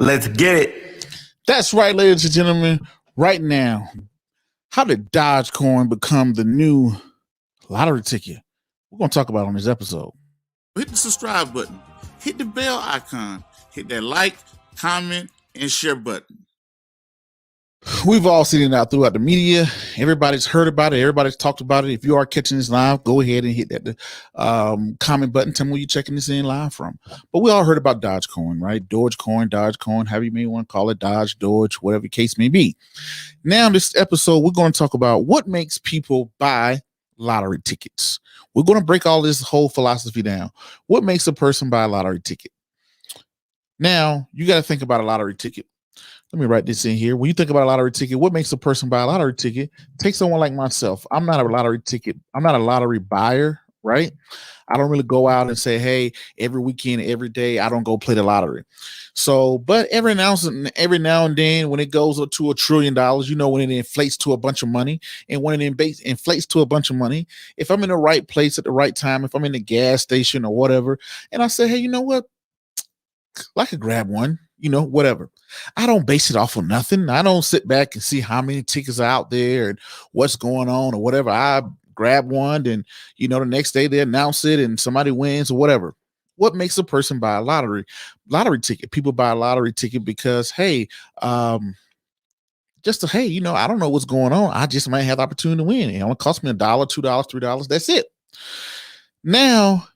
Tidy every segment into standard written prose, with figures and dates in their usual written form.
Let's get it. That's right, ladies and gentlemen. Right now, how did Dogecoin become the new lottery ticket? We're going to talk about it on this episode. Hit the subscribe button, hit the bell icon, hit that like, comment, and share button. We've all seen it out throughout the media. Everybody's heard about it. Everybody's talked about it. If you are catching this live, go ahead and hit that comment button. Tell me where you're checking this in live from. But we all heard about Dogecoin, right? Dogecoin, however you may want to call it, Doge, whatever the case may be. Now, in this episode, we're going to talk about what makes people buy lottery tickets. We're going to break all this whole philosophy down. What makes a person buy a lottery ticket? Now, you got to think about a lottery ticket. Let me write this in here. When you think about a lottery ticket, what makes a person buy a lottery ticket? Take someone like myself. I'm not a lottery buyer, right? I don't really go out and say, hey, every weekend, every day, I don't go play the lottery. So, but every now and then, when it goes up to $1 trillion, when it inflates to a bunch of money, and when it inflates to a bunch of money, if I'm in the right place at the right time, if I'm in the gas station or whatever, and I say, hey, you know what? I could grab one, whatever. I don't base it off of nothing. I don't sit back and see how many tickets are out there and what's going on or whatever. I grab one and, the next day they announce it and somebody wins or whatever. What makes a person buy a lottery ticket? People buy a lottery ticket because, hey, I don't know what's going on. I just might have the opportunity to win. It only costs me $1, $2, $3. That's it. Now,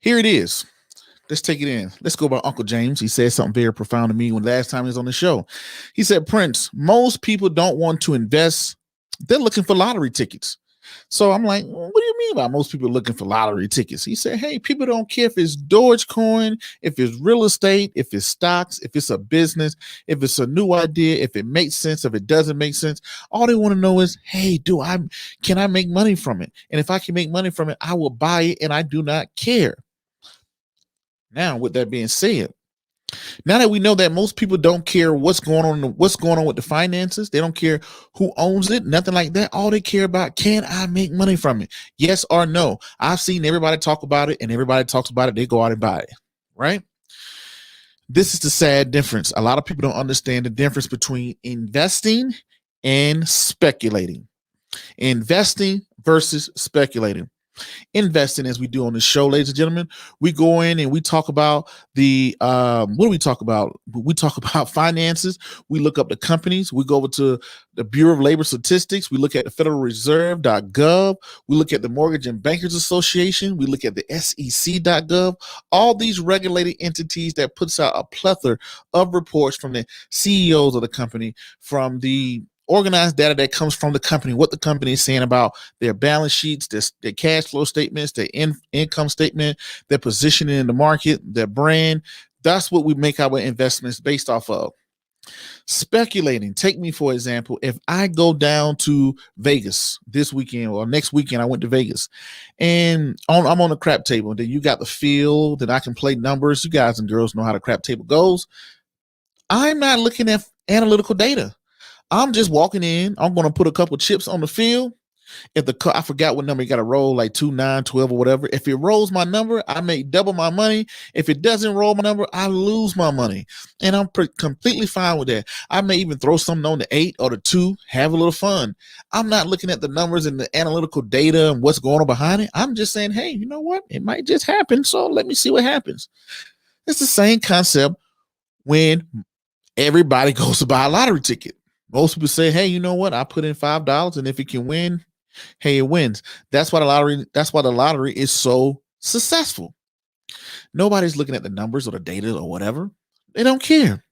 here it is. Let's take it in. Let's go by Uncle James. He said something very profound to me when last time he was on the show. He said, Prince, most people don't want to invest. They're looking for lottery tickets. So I'm like, what do you mean by most people looking for lottery tickets? He said, hey, people don't care if it's Dogecoin, if it's real estate, if it's stocks, if it's a business, if it's a new idea, if it makes sense, if it doesn't make sense. All they want to know is, hey, can I make money from it? And if I can make money from it, I will buy it and I do not care. Now, with that being said, now that we know that most people don't care what's going on with the finances, they don't care who owns it, nothing like that. All they care about, can I make money from it? Yes or no? I've seen everybody talk about it, and everybody talks about it. They go out and buy it, right? This is the sad difference. A lot of people don't understand the difference between investing and speculating. Investing versus speculating. Investing, as we do on the show, ladies and gentlemen, we go in and we talk about what do we talk about? We talk about finances. We look up the companies. We go over to the Bureau of Labor Statistics. We look at the Federal Reserve.gov. We look at the Mortgage and Bankers Association. We look at the SEC.gov. All these regulated entities that puts out a plethora of reports from the CEOs of the company, from the organized data that comes from the company, what the company is saying about their balance sheets, their cash flow statements, their income statement, their positioning in the market, their brand. That's what we make our investments based off of. Speculating. Take me, for example, if I go down to Vegas this weekend or next weekend, I went to Vegas and I'm on a crap table. Then you got the field that I can play numbers. You guys and girls know how the crap table goes. I'm not looking at analytical data. I'm just walking in. I'm going to put a couple chips on the field. If I forgot what number you got to roll, like 2, 9, 12 or whatever. If it rolls my number, I make double my money. If it doesn't roll my number, I lose my money. And I'm completely fine with that. I may even throw something on the 8 or the 2, have a little fun. I'm not looking at the numbers and the analytical data and what's going on behind it. I'm just saying, hey, you know what? It might just happen. So let me see what happens. It's the same concept when everybody goes to buy a lottery ticket. Most people say, hey, you know what? I put in $5 and if it can win, hey, it wins. That's why the lottery is so successful. Nobody's looking at the numbers or the data or whatever. They don't care.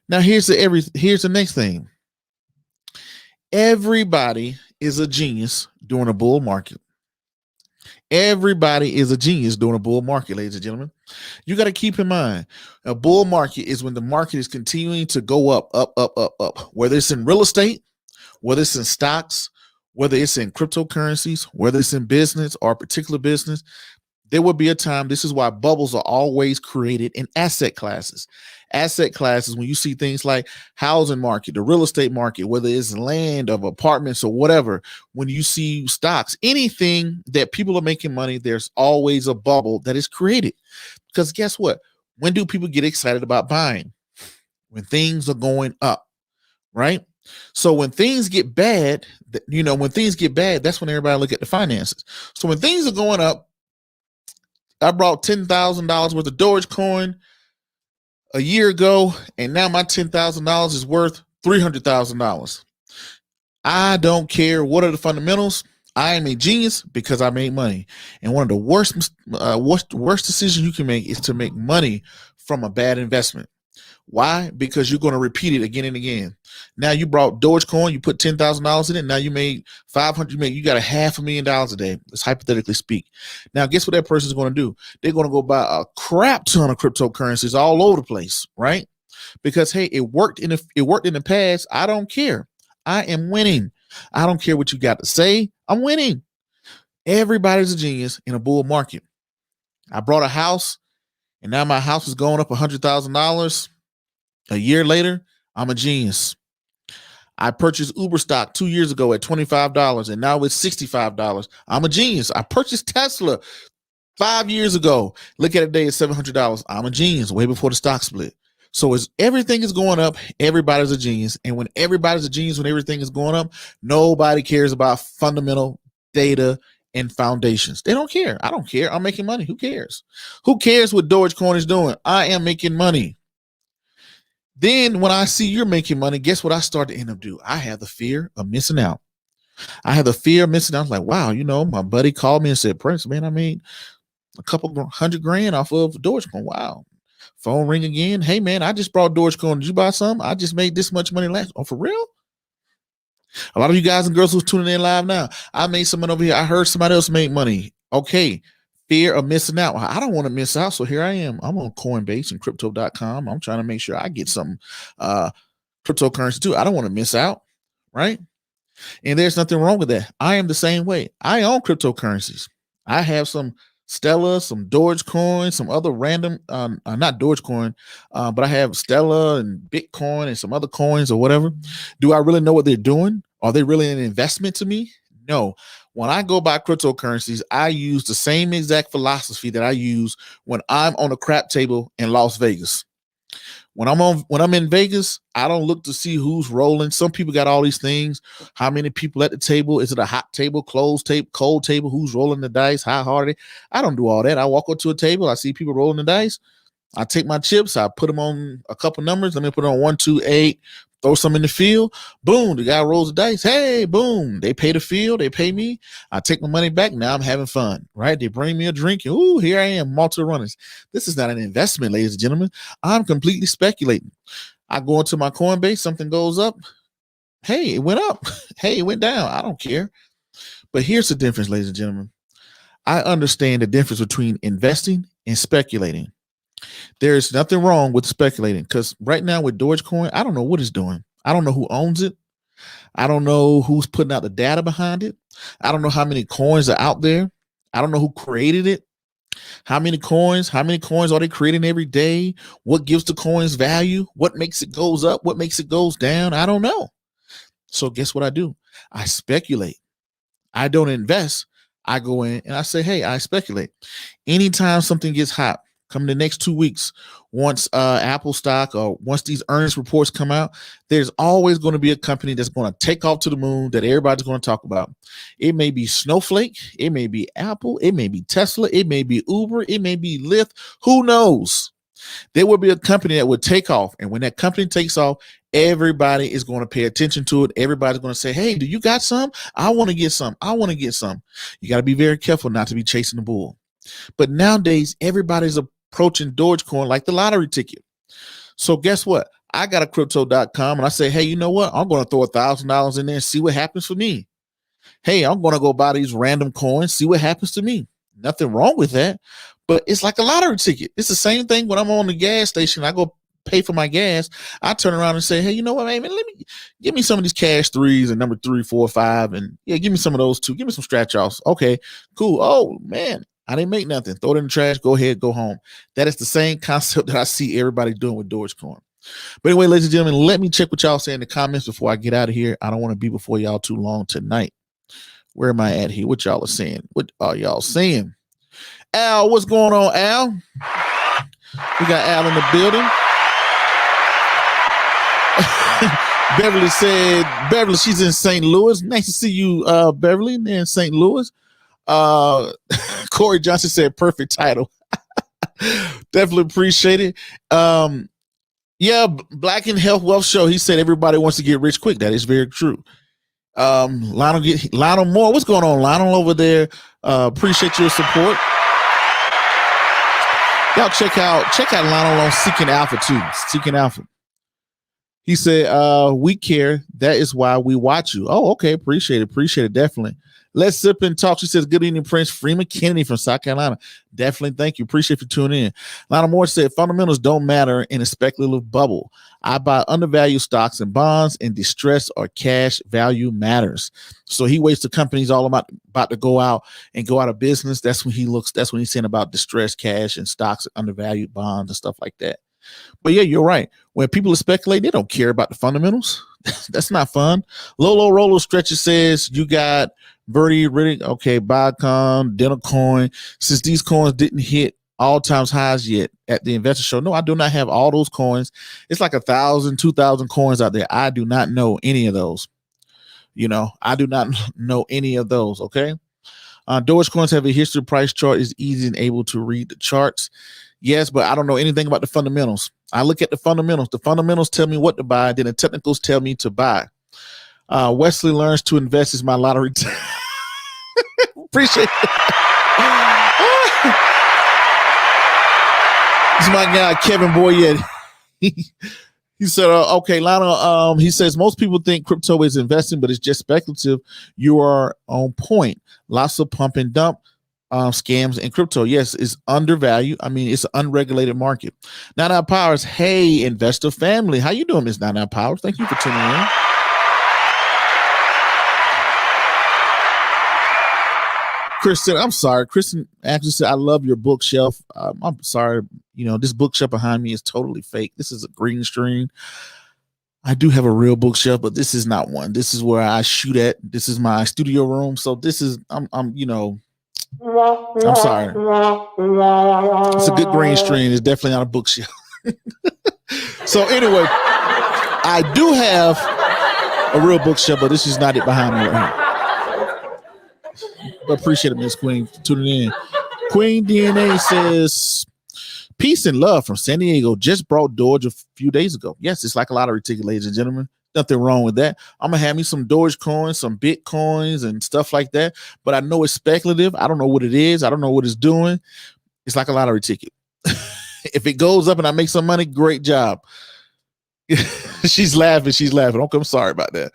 Now here's the next thing. Everybody is a genius during a bull market. Everybody is a genius during a bull market, ladies and gentlemen. You got to keep in mind, a bull market is when the market is continuing to go up, up, up, up, up. Whether it's in real estate, whether it's in stocks, whether it's in cryptocurrencies, whether it's in business or a particular business, there will be a time. This is why bubbles are always created in asset classes. Asset classes, when you see things like housing market, the real estate market, whether it's land of apartments or whatever, when you see stocks, anything that people are making money, there's always a bubble that is created. Because guess what? When do people get excited about buying? when things are going up, right? So when things get bad, that's when everybody look at the finances. So when things are going up, I brought $10,000 worth of Dogecoin a year ago, and now my $10,000 is worth $300,000. I don't care what are the fundamentals. I am a genius because I made money. And one of the worst decisions you can make is to make money from a bad investment. Why? Because you're going to repeat it again and again. Now you brought Dogecoin, you put $10,000 in it. Now you made 500. You got $500,000 a day. Let's hypothetically speak. Now, guess what that person is going to do? They're going to go buy a crap ton of cryptocurrencies all over the place, right? Because hey, it worked in the past. I don't care. I am winning. I don't care what you got to say. I'm winning. Everybody's a genius in a bull market. I brought a house, and now my house is going up $100,000. A year later, I'm a genius. I purchased Uber stock 2 years ago at $25, and now it's $65. I'm a genius. I purchased Tesla 5 years ago. Look at it today, it's $700. I'm a genius way before the stock split. So as everything is going up, everybody's a genius. And when everybody's a genius, when everything is going up, nobody cares about fundamental data and foundations. They don't care. I don't care. I'm making money. Who cares? Who cares what Dogecoin is doing? I am making money. Then when I see you're making money, guess what I start to end up doing? I have the fear of missing out. I have the fear of missing out. I was like, wow, my buddy called me and said, Prince, man, I made a couple $100,000 off of Dogecoin. Wow. Phone ring again. Hey, man, I just brought Dogecoin. Did you buy some? I just made this much money last. Oh, for real? A lot of you guys and girls who's tuning in live now, I made some money over here. I heard somebody else make money. Okay. Fear of missing out. I don't want to miss out. So here I am. I'm on Coinbase and crypto.com. I'm trying to make sure I get some cryptocurrency too. I don't want to miss out. Right. And there's nothing wrong with that. I am the same way. I own cryptocurrencies. I have some Stellar, some Dogecoin, some other random, not Dogecoin, but I have Stellar and Bitcoin and some other coins or whatever. Do I really know what they're doing? Are they really an investment to me? No. When I go buy cryptocurrencies, I use the same exact philosophy that I use when I'm on a crap table in Las Vegas. When I'm in Vegas, I don't look to see who's rolling. Some people got all these things. How many people at the table? Is it a hot table, closed table, cold table? Who's rolling the dice? How hard are they? I don't do all that. I walk up to a table. I see people rolling the dice. I take my chips. I put them on a couple numbers. Let me put it on 1, 2, 8. Throw some in the field. Boom. The guy rolls the dice. Hey, boom. They pay the field. They pay me. I take my money back. Now I'm having fun, right? They bring me a drink. Ooh, here I am. Multiple runners. This is not an investment, ladies and gentlemen. I'm completely speculating. I go into my Coinbase. Something goes up. Hey, it went up. Hey, it went down. I don't care. But here's the difference, ladies and gentlemen. I understand the difference between investing and speculating. There's nothing wrong with speculating because right now with Dogecoin, I don't know what it's doing. I don't know who owns it. I don't know who's putting out the data behind it. I don't know how many coins are out there. I don't know who created it. How many coins are they creating every day? What gives the coins value? What makes it goes up? What makes it goes down? I don't know. So guess what I do? I speculate. I don't invest. I go in and I say, hey, I speculate. Anytime something gets hot, come the next 2 weeks, once Apple stock or once these earnings reports come out, there's always going to be a company that's going to take off to the moon that everybody's going to talk about. It may be Snowflake, it may be Apple, it may be Tesla, it may be Uber, it may be Lyft. Who knows? There will be a company that would take off. And when that company takes off, everybody is going to pay attention to it. Everybody's going to say, hey, do you got some? I want to get some. I want to get some. You got to be very careful not to be chasing the bull. But nowadays, everybody's approaching Dogecoin like the lottery ticket. So guess what? I got a crypto.com and I say, hey, you know what? I'm going to throw $1,000 in there and see what happens for me. Hey, I'm going to go buy these random coins, see what happens to me. Nothing wrong with that, but it's like a lottery ticket. It's the same thing when I'm on the gas station. I go pay for my gas. I turn around and say, hey, you know what, man, let me give me some of these cash threes and number 3, 4, 5. And yeah, give me some of those too. Give me some scratch offs. Okay, cool. Oh man, I didn't make nothing. Throw it in the trash. Go ahead, go home. That is the same concept that I see everybody doing with Dogecoin. But anyway, ladies and gentlemen, let me check what y'all say in the comments before I get out of here. I don't want to be before y'all too long tonight. Where am I at here? What y'all are saying? What are y'all saying? Al, what's going on, Al? We got Al in the building. Beverly said, Beverly, she's in St. Louis. Nice to see you, Beverly, in St. Louis. Corey Johnson said, perfect title. Definitely appreciate it. Yeah, Black and Health Wealth Show. He said everybody wants to get rich quick. That is very true. Lionel Moore. What's going on, Lionel, over there? Appreciate your support. Y'all check out Lionel on Seeking Alpha too. Seeking Alpha. He said, we care. That is why we watch you. Oh, okay. Appreciate it. Definitely. Let's sip and talk. She says, good evening, Prince. Freeman Kennedy from South Carolina. Definitely. Thank you. Appreciate you tuning in. Lionel Moore said, fundamentals don't matter in a speculative bubble. I buy undervalued stocks and bonds, and distress or cash value matters. So he waits till companies all about to go out of business. That's when he's saying about distressed cash and stocks, undervalued bonds and stuff like that. But yeah, you're right. When people are speculating, they don't care about the fundamentals. That's not fun. Lolo Rolo Stretcher says, you got Verdi, Riddick, okay, Biocon, Dental Coin. Since these coins didn't hit all-time highs yet at the investor show. No, I do not have all those coins. It's like 1,000, 2,000 coins out there. I do not know any of those. I do not know any of those, okay? Dogecoins have a history price chart. Is easy and able to read the charts. Yes, but I don't know anything about the fundamentals. I look at the fundamentals. The fundamentals tell me what to buy. Then the technicals tell me to buy. Wesley learns to invest is my lottery. Appreciate it. This is my guy, Kevin Boyette. He said, okay, Lionel, he says, most people think crypto is investing, but it's just speculative. You are on point. Lots of pump and dump. Scams in crypto. Yes, it's undervalued. I mean, it's an unregulated market. Nana Powers, hey, investor family. How you doing, Miss Nana Powers? Thank you for tuning in. Kristen, I'm sorry. Kristen actually said, I love your bookshelf. I'm sorry. This bookshelf behind me is totally fake. This is a green screen. I do have a real bookshelf, but this is not one. This is where I shoot at. This is my studio room. So this is, I'm sorry. It's a good green screen. It's definitely not a bookshelf. So anyway, I do have a real bookshelf, but this is not it behind me right here. But appreciate it, Miss Queen, for tuning in. Queen DNA says, peace and love from San Diego. Just brought Doge a few days ago. Yes, it's like a lottery ticket, ladies and gentlemen. Nothing wrong with that. I'm going to have me some Dogecoin, some Bitcoins and stuff like that. But I know it's speculative. I don't know what it is. I don't know what it's doing. It's like a lottery ticket. If it goes up and I make some money, great job. She's laughing. Okay, I'm sorry about that.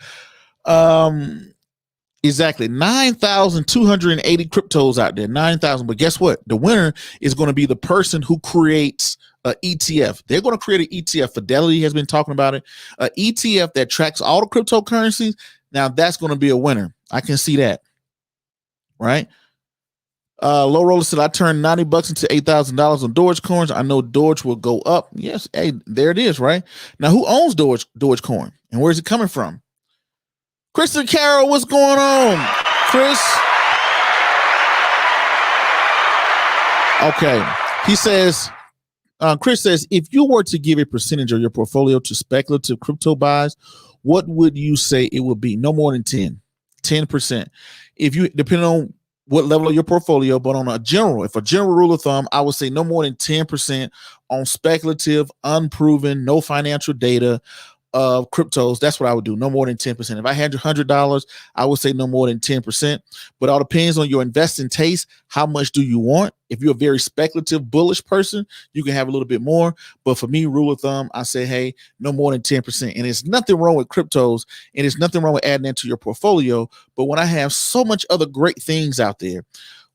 Exactly. 9,280 cryptos out there. 9,000. But guess what? The winner is going to be the person who creates an ETF. They're going to create an ETF. Fidelity has been talking about it. An ETF that tracks all the cryptocurrencies. Now that's going to be a winner. I can see that. Right? Low Roller said, I turned $90 into $8,000 on Dogecoins. I know Doge will go up. Yes. Hey, there it is, right? Now, who owns Dogecoin? And where's it coming from? Kristen Carroll, what's going on? Chris? Okay. He says, Chris says, if you were to give a percentage of your portfolio to speculative crypto buys, what would you say it would be? No more than 10%. If you, depending on what level of your portfolio, but on a general rule of thumb, I would say no more than 10% on speculative, unproven, no financial data of cryptos. That's what I would do. No more than 10%. If I had $100, I would say no more than 10%. But it all depends on your investing taste. How much do you want? If you're a very speculative, bullish person, you can have a little bit more. But for me, rule of thumb, I say, hey, no more than 10%. And there's nothing wrong with cryptos, and there's nothing wrong with adding that to your portfolio. But when I have so much other great things out there,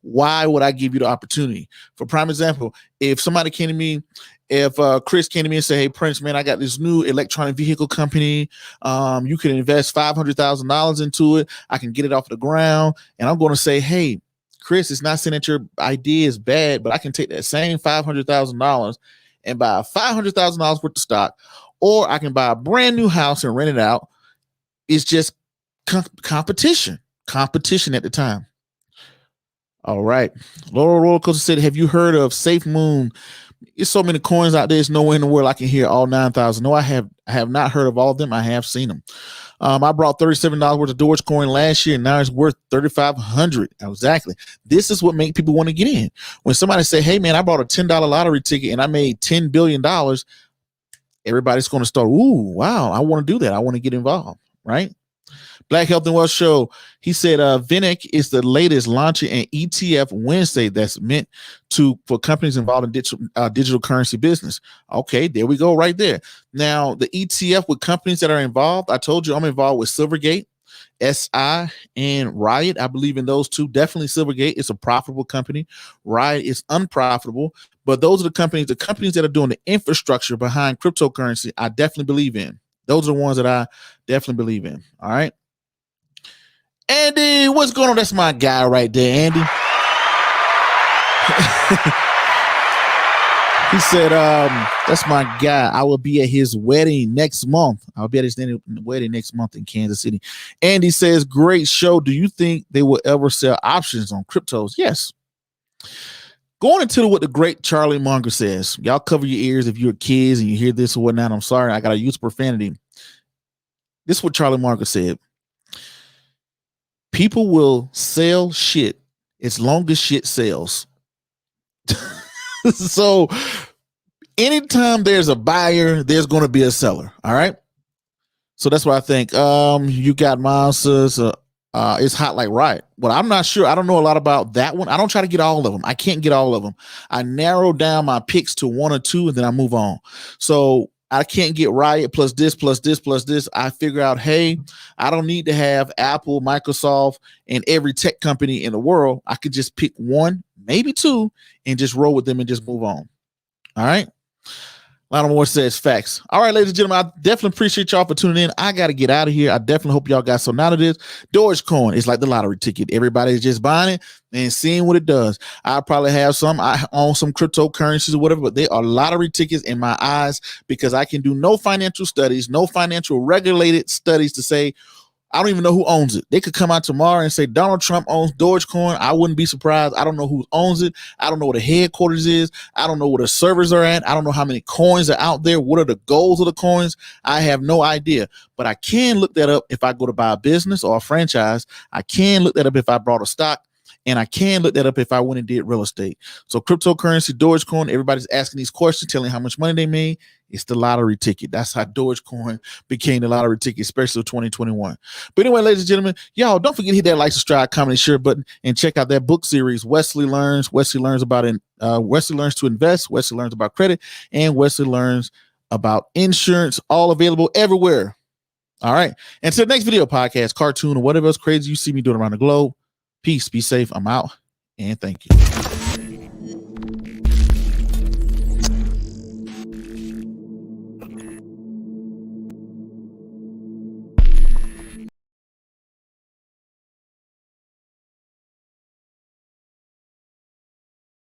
why would I give you the opportunity? For prime example, if somebody came to me, if Chris came to me and said, hey, Prince, man, I got this new electronic vehicle company. You can invest $500,000 into it. I can get it off the ground. And I'm going to say, hey, Chris, it's not saying that your idea is bad, but I can take that same $500,000 and buy $500,000 worth of stock, or I can buy a brand new house and rent it out. It's just competition at the time. All right. Laura Roller Coaster said, have you heard of Safe Moon It's so many coins out there. There's nowhere in the world I can hear all 9,000. No, I have not heard of all of them. I have seen them. I brought $37 worth of Dogecoin last year, and now it's worth $3,500. Exactly. This is what makes people want to get in. When somebody say, "Hey, man, I bought a $10 lottery ticket and I made $10 billion," everybody's going to start, "Ooh, wow, I want to do that. I want to get involved," right? Black Health and Wealth Show. He said, VNEC is the latest launching an ETF Wednesday that's meant for companies involved in digital currency business. Okay, there we go right there. Now, the ETF with companies that are involved, I told you I'm involved with Silvergate, SI, and Riot. I believe in those two. Definitely Silvergate is a profitable company. Riot is unprofitable. But those are the companies that are doing the infrastructure behind cryptocurrency, I definitely believe in. Those are the ones that I definitely believe in. All right. Andy, what's going on? That's my guy right there, Andy. He said, that's my guy. I will be at his wedding next month. I'll be at his wedding next month in Kansas City. Andy says, great show. Do you think they will ever sell options on cryptos? Yes. Going into what the great Charlie Munger says, y'all cover your ears if you're kids and you hear this or whatnot. I'm sorry. I got to use profanity. This is what Charlie Munger said. People will sell shit as long as shit sells. So anytime there's a buyer, there's going to be a seller. All right. So that's what I think. You got monsters. It's hot like Riot. Well, I'm not sure. I don't know a lot about that one. I don't try to get all of them. I can't get all of them. I narrow down my picks to one or two and then I move on. So I can't get Riot plus this, plus this, plus this. I figure out, hey, I don't need to have Apple, Microsoft, and every tech company in the world. I could just pick one, maybe two, and just roll with them and just move on. All right. Lionel Moore says facts. All right, ladies and gentlemen, I definitely appreciate y'all for tuning in. I got to get out of here. I definitely hope y'all got something out of this. Dogecoin is like the lottery ticket. Everybody's just buying it and seeing what it does. I probably have some. I own some cryptocurrencies or whatever, but they are lottery tickets in my eyes because I can do no financial studies, no financial regulated studies to say, I don't even know who owns it. They could come out tomorrow and say Donald Trump owns Dogecoin. I wouldn't be surprised. I don't know who owns it. I don't know what the headquarters is. I don't know where the servers are at. I don't know how many coins are out there. What are the goals of the coins? I have no idea. But I can look that up if I go to buy a business or a franchise. I can look that up if I bought a stock. And I can look that up if I went and did real estate. So cryptocurrency, Dogecoin, everybody's asking these questions, telling how much money they made. It's the lottery ticket. That's how Dogecoin became the lottery ticket, especially 2021. But anyway, ladies and gentlemen, y'all don't forget to hit that like, subscribe, comment, share button, and check out that book series, Wesley Learns. Wesley learns Wesley learns to invest. Wesley learns about credit, and Wesley learns about insurance. All available everywhere. All right. Until the next video, podcast, cartoon, or whatever else crazy you see me doing around the globe. Peace, be safe. I'm out, and thank you.